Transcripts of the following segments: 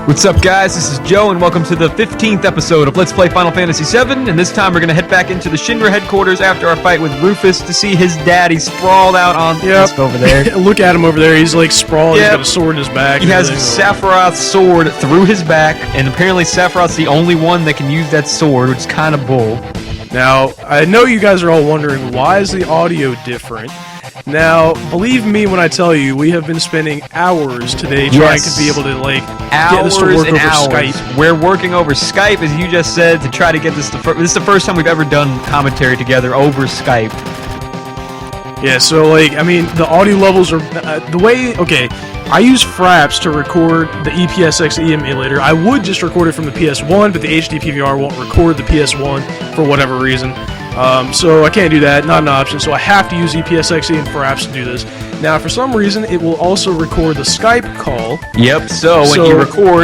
What's up, guys? This is Joe, and welcome to the 15th episode of Let's Play Final Fantasy VII, and this time we're going to head back into the Shinra headquarters after our fight with Rufus to see his daddy sprawled out on over there. Look at him over there. He's like sprawled. He's got a sword in his back. He has Sephiroth's sword through his back, and apparently Sephiroth's the only one that can use that sword, which is kind of bull. Now, I know you guys are all wondering, why is the audio different? Now, believe me when I tell you, we have been spending hours today trying to be able to, get this to work over Skype. We're working over Skype, as you just said, to try to get this to... This is the first time we've ever done commentary together over Skype. Yeah, so, the audio levels are... Okay, I use Fraps to record the EPSXE emulator. I would just record it from the PS1, but the HD PVR won't record the PS1 for whatever reason. So I can't do that, not an option, so I have to use EPSXE and Fraps to do this. Now, for some reason, it will also record the Skype call. Yep, so when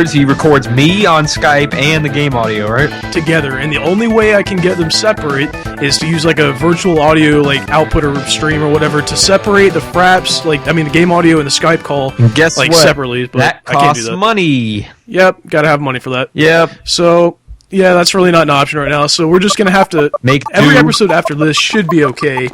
he records me on Skype and the game audio, right? Together, and the only way I can get them separate is to use, a virtual audio, output or stream or whatever, to separate the Fraps, the game audio and the Skype call, and guess what? Separately, but that I can't do costs that. money. Yep, gotta have money for that. Yep. So... yeah, that's really not an option right now, so we're just going to have to... Every episode after this should be okay.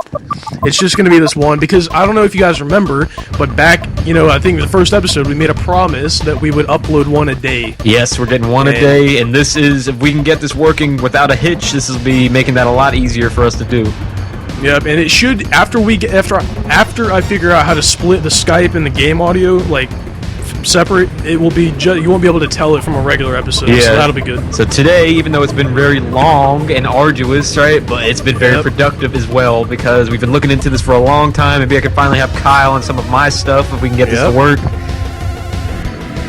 It's just going to be this one, because I don't know if you guys remember, but back, I think the first episode, we made a promise that we would upload one a day. Yes, we're getting one a day, and this is, if we can get this working without a hitch, this will be making that a lot easier for us to do. Yep, and it should, after I figure out how to split the Skype and the game audio, separate, it will be you won't be able to tell it from a regular episode, so that'll be good. So today, even though it's been very long and arduous, right, but it's been very productive as well, because we've been looking into this for a long time. Maybe I could finally have Kyle on some of my stuff if we can get this to work.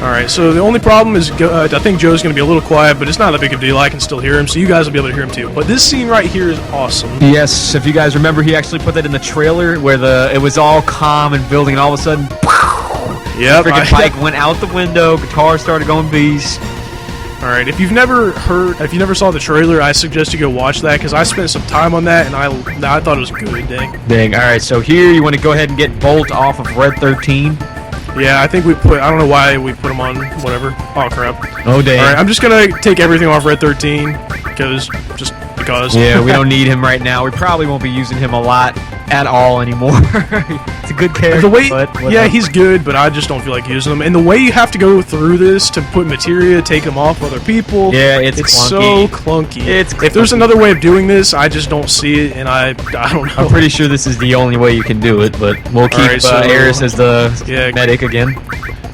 Alright, so the only problem is, I think Joe's going to be a little quiet, but it's not that big of a deal. I can still hear him, so you guys will be able to hear him too. But this scene right here is awesome. Yes, if you guys remember, he actually put that in the trailer, where it was all calm and building, and all of a sudden, yep, the freaking bike went out the window, guitar started going beast. Alright, if you never saw the trailer, I suggest you go watch that, because I spent some time on that, and I thought it was good, dang. Alright, so here you want to go ahead and get Bolt off of Red 13. Yeah, I think I don't know why we put him on, whatever. Oh, crap. Oh, dang. Alright, I'm just gonna take everything off Red 13, because. Yeah, we don't need him right now. We probably won't be using him a lot at all anymore. It's a good character. Yeah, he's good, but I just don't feel like using him. And the way you have to go through this to put materia, take them off other people. Yeah, it's clunky. So clunky. If there's another way of doing this, I just don't see it, and I don't know. I'm pretty sure this is the only way you can do it, but we'll keep Aeris as the medic again.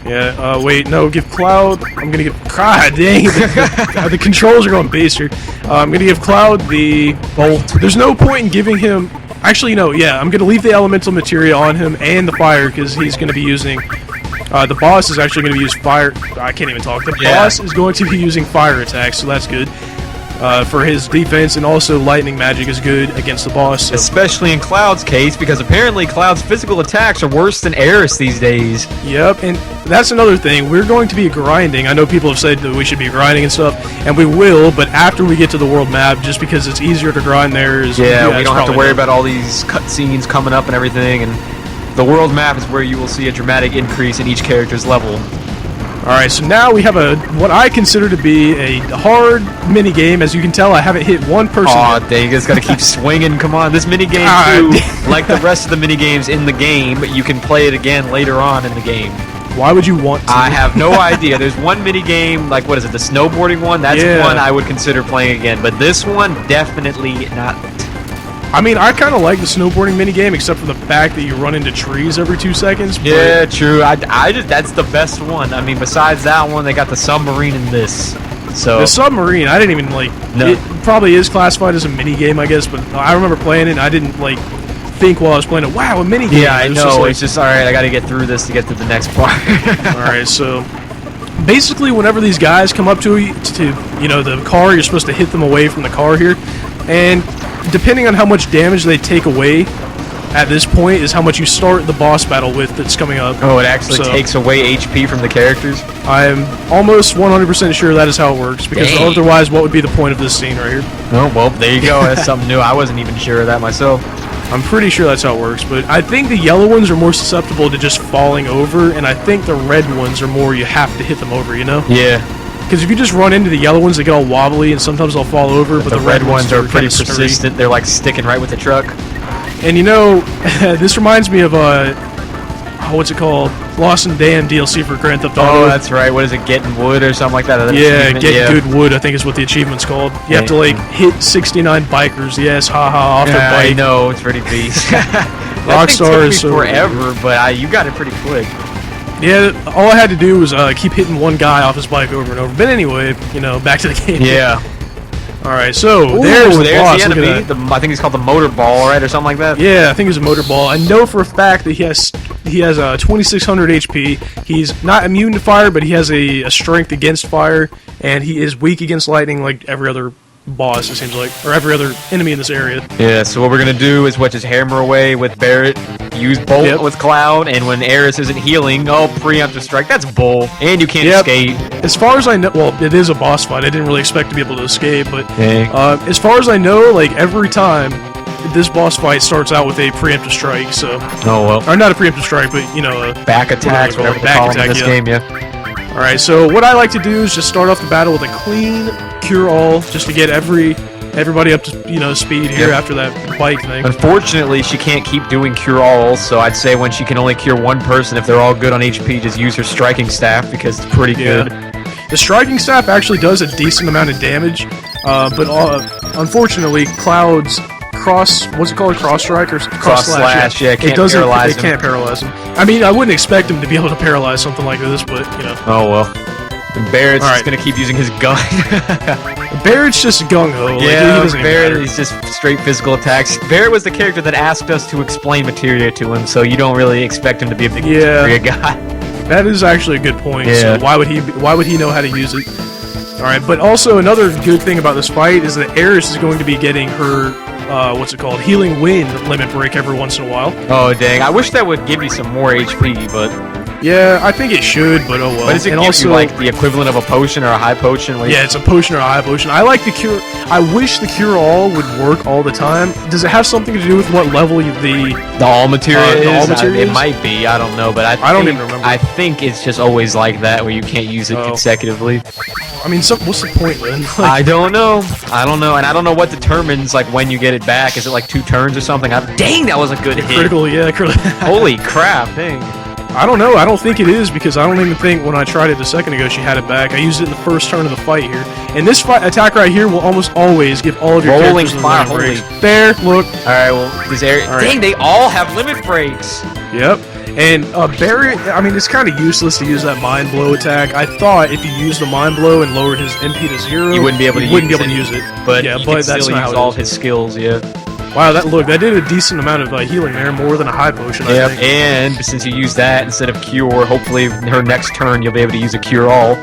Yeah, wait, no, give Cloud... I'm gonna give... God dang, the controls are going base here. I'm gonna give Cloud the Bolt. There's no point in giving him... Actually, no, yeah, I'm gonna leave the elemental materia on him and the fire, because he's gonna be using... the boss is actually gonna use fire... I can't even talk. The boss is going to be using fire attacks, so that's good. For his defense, and also lightning magic is good against the boss. So. Especially in Cloud's case, because apparently Cloud's physical attacks are worse than Aeris these days. Yep, and that's another thing. We're going to be grinding. I know people have said that we should be grinding and stuff, and we will, but after we get to the world map, just because it's easier to grind there. We don't have to worry about all these cutscenes coming up and everything, and the world map is where you will see a dramatic increase in each character's level. Alright, so now we have what I consider to be a hard minigame. As you can tell, I haven't hit one person yet. Aw, dang, you just gotta keep swinging. Come on, this minigame, too, like the rest of the minigames in the game, you can play it again later on in the game. Why would you want to? I have no idea. There's one minigame, what is it, the snowboarding one? That's one I would consider playing again, but this one, definitely not. I mean, I kind of like the snowboarding minigame, except for the fact that you run into trees every 2 seconds. Yeah, true. That's the best one. I mean, besides that one, they got the submarine in this. So the submarine, I didn't even No. It probably is classified as a minigame, I guess, but I remember playing it, and I didn't, think while I was playing it, wow, a minigame. Yeah, I know. It's just, alright, I gotta get through this to get to the next part. Alright, so... basically, whenever these guys come up to you, the car, you're supposed to hit them away from the car here, and... depending on how much damage they take away at this point is how much you start the boss battle with that's coming up. Oh, it actually takes away HP from the characters? I'm almost 100% sure that is how it works, because otherwise what would be the point of this scene right here? Oh, well, there you go. That's something new. I wasn't even sure of that myself. I'm pretty sure that's how it works, but I think the yellow ones are more susceptible to just falling over, and I think the red ones are more you have to hit them over, you know? Yeah. because if you just run into the yellow ones, they get all wobbly and sometimes they'll fall over. But the red ones are pretty persistent. They're like sticking right with the truck. And you know, this reminds me of what's it called? Lost and Damned DLC for Grand Theft Auto. Oh, that's right. What is it? Getting wood or something like that? Yeah, get good wood, I think is what the achievement's called. You have to like hit 69 bikers. Yes, haha, off their bike. I know, it's pretty beast. Rockstar is so forever, but you got it pretty quick. Yeah, all I had to do was keep hitting one guy off his bike over and over. But anyway, you know, back to the game. Yeah. All right, so there's the boss. The enemy. I think he's called the motor ball, right, or something like that. Yeah, I think it's a motor ball. I know for a fact that he has 2,600 HP. He's not immune to fire, but he has a strength against fire, and he is weak against lightning, like every other boss, it seems like, or every other enemy in this area. Yeah. So what we're gonna do is just hammer away with Barrett. Use Bolt with Cloud, and when Aeris isn't healing, preemptive strike. That's bull, and you can't escape. As far as I know, well, it is a boss fight. I didn't really expect to be able to escape, but as far as I know, like every time this boss fight starts out with a preemptive strike. So, or not a preemptive strike, but you know, back attacks, whatever they call them in this game. Yeah. All right. So what I like to do is just start off the battle with a clean cure-all, just to get everybody up to speed here after that bike thing. Unfortunately, she can't keep doing cure-alls, so I'd say when she can only cure one person, if they're all good on HP, just use her striking staff because it's pretty good. The striking staff actually does a decent amount of damage, but unfortunately, Cloud's cross strike or cross slash? Yeah, can't paralyze him. It can't paralyze him. I mean, I wouldn't expect him to be able to paralyze something like this, but you know. Oh well. And Barrett's just gonna keep using his gun. Barrett's just gung-ho. Yeah, Barrett is just straight physical attacks. Barrett was the character that asked us to explain materia to him, so you don't really expect him to be a big materia guy. That is actually a good point. Yeah. So why would he know how to use it? Alright, but also another good thing about this fight is that Aeris is going to be getting her Healing Wind limit break every once in a while. Oh dang, I wish that would give you some more HP, but yeah, I think it should, but oh well. But does it give you like the equivalent of a potion or a high potion? Yeah, it's a potion or a high potion. I like the cure. I wish the cure all would work all the time. Does it have something to do with what level the all materia is? All materia it might be. I don't know, but I don't even remember. I think it's just always like that, where you can't use it consecutively. I mean, what's the point then? I don't know, and I don't know what determines like when you get it back. Is it like 2 turns or something? Dang, that was a good hit. Critical, yeah, critical. Holy crap, dang. I don't know. I don't think it is, because I don't even think when I tried it a second ago she had it back. I used it in the first turn of the fight here. And this attack right here will almost always give all of your rolling characters fire. Limit breaks. There, look. Alright, well, this area. Dang, they all have limit breaks. Yep. And Barrett, I mean, it's kind of useless to use that Mind Blow attack. I thought if you used the Mind Blow and lowered his MP to 0, you wouldn't be able to use it. But yeah, you but can that's still not use how all of his skills, Wow, that did a decent amount of healing there, more than a high potion, I think. And since you use that instead of cure, hopefully her next turn you'll be able to use a cure all.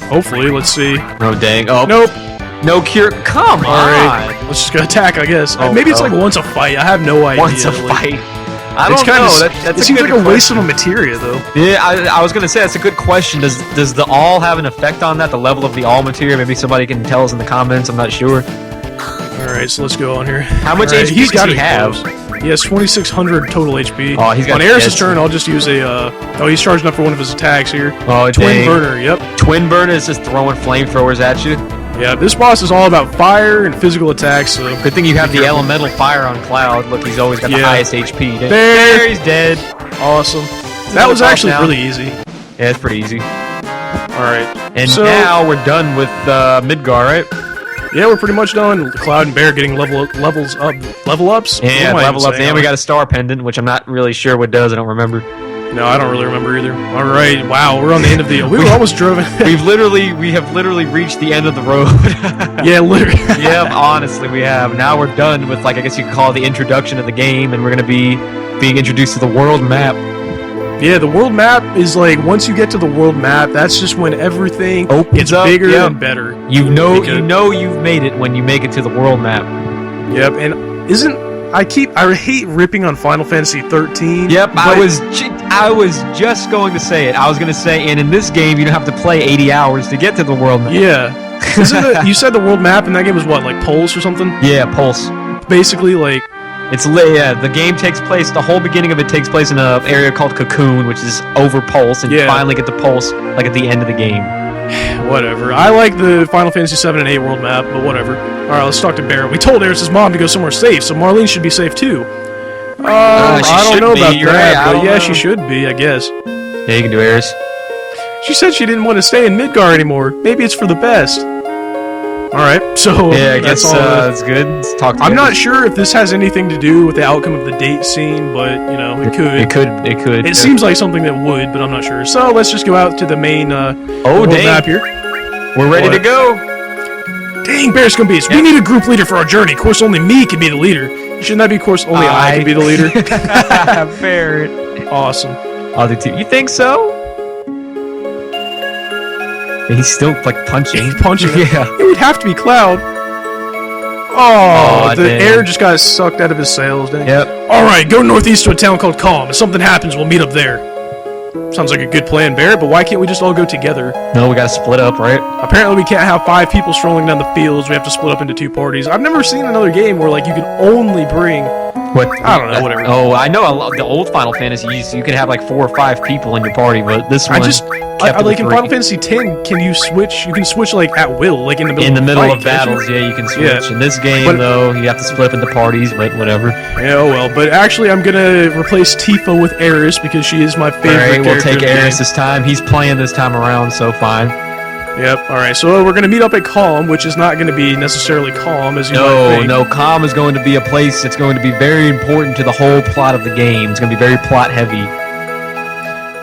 Hopefully, let's see. Oh dang! Oh nope, no cure. Come on! Alright, let's just go attack, I guess. Maybe it's like once a fight. I have no idea. Once a fight. I don't know. That's it seems like a waste of a materia, though. Yeah, I was gonna say that's a good question. Does the all have an effect on that? The level of the all materia? Maybe somebody can tell us in the comments. I'm not sure. Alright, so let's go on here. How much HP does he have? He has 2,600 total HP. Oh, he's got on Aeris' turn, I'll just use a... he's charging up for one of his attacks here. Oh, Twin Burner, yep. Twin Burner is just throwing flamethrowers at you. Yeah, this boss is all about fire and physical attacks, so... Good thing you have the elemental fire on Cloud. Look, he's always got the highest HP. There, he's dead. Awesome. That was actually really easy. Yeah, it's pretty easy. Alright. And now we're done with Midgar, right? Yeah, we're pretty much done. Cloud and Bear getting level ups. Yeah, level ups. And we got a star pendant, which I'm not really sure what does. I don't remember. No, I don't really remember either. All right, wow, we're on the end of the. We were almost driven. we have literally reached the end of the road. Yeah, literally. Yeah, honestly, we have. Now we're done with I guess you could call it the introduction of the game, and we're gonna be being introduced to the world map. Yeah, the world map is once you get to the world map, that's just when everything gets bigger and better. You know you've made it when you make it to the world map. Yep, and I hate ripping on Final Fantasy 13. Yep, I was just going to say it. I was going to say, and in this game, you don't have to play 80 hours to get to the world map. Yeah. You said the world map in that game was what, like Pulse or something? Yeah, Pulse. Basically, the game takes place, the whole beginning of it takes place in an area called Cocoon, which is over Pulse, and you finally get to Pulse, at the end of the game. Whatever. I like the Final Fantasy 7 and 8 world map, but whatever. Alright, let's talk to Barrett. We told Eris's mom to go somewhere safe, so Marlene should be safe too. I don't know about that, but yeah, she should be, I guess. Yeah, you can do Eris. She said she didn't want to stay in Midgar anymore. Maybe it's for the best. Alright, so yeah, I guess that's it's good. Let's talk to I'm not sure if this has anything to do with the outcome of the date scene, but, you know, it could. It could. It seems like something that would, but I'm not sure. So let's just go out to the main world map here. We're ready to go. Dang, Bear Scum Beast. We need a group leader for our journey. Of course, only me can be the leader. Shouldn't that be, of course, only I can be the leader? Barrett. Awesome. I'll do too. You think so? He's still, like, punching. He's punching. Yeah. It would have to be Cloud. Oh, the dang. air just got sucked out of his sails, dang. Yep. Alright, go northeast to a town called Calm. If something happens, we'll meet up there. Sounds like a good plan, Barrett, but why can't we just all go together? No, we gotta split up, right? Apparently we can't have 5 people strolling down the fields. We have to split up into 2 parties. I've never seen another game where, like, you can only bring... What? I don't know, whatever. Oh, I know the old Final Fantasy, you could have like 4 or 5 people in your party, but this one... I like in Final Fantasy X, can you switch? You can switch, like, at will, like in the middle of battles, yeah, you can switch. In this game, though, you have to split up into parties, but whatever. Yeah, oh well. But actually, I'm gonna replace Tifa with Eris because she is my favorite character. Alright, we'll take Eris this time. He's playing this time around, so fine. Yep, alright, so we're gonna meet up at Calm, which is not gonna be necessarily calm, as you might think. No, Calm is going to be a place that's going to be very important to the whole plot of the game. It's gonna be very plot-heavy.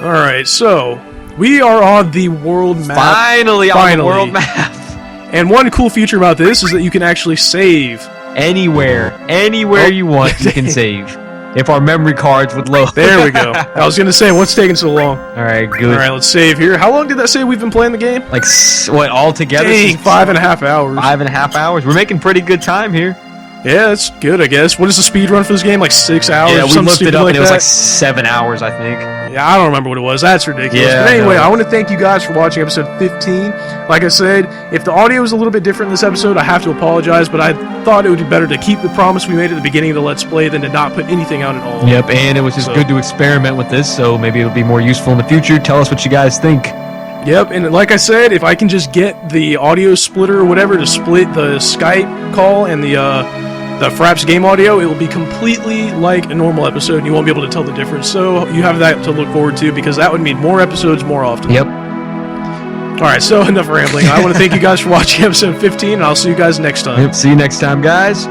Alright, so... we are on the world map. Finally on the world map. And one cool feature about this is that you can actually save. Anywhere you want, you can save. If our memory cards would load. There we go. I was gonna say, what's taking so long? Alright, good. Alright, let's save here. How long did that say we've been playing the game? Like, what, all together? Dang, 5.5 hours. 5.5 hours. We're making pretty good time here. Yeah, that's good, I guess. What is the speed run for this game? Like 6 hours? Yeah, we looked it up, like and it was like 7 hours, I think. Yeah, I don't remember what it was. That's ridiculous. Yeah, but anyway, I want to thank you guys for watching episode 15. Like I said, if the audio is a little bit different in this episode, I have to apologize, but I thought it would be better to keep the promise we made at the beginning of the Let's Play than to not put anything out at all. Yep, and it was just good to experiment with this, so maybe it'll be more useful in the future. Tell us what you guys think. Yep, and like I said, if I can just get the audio splitter or whatever to split the Skype call and the Fraps game audio, it will be completely like a normal episode, and you won't be able to tell the difference. So you have that to look forward to, because that would mean more episodes more often. Yep. Alright, so enough rambling. I want to thank you guys for watching episode 15, and I'll see you guys next time. Yep, see you next time, guys.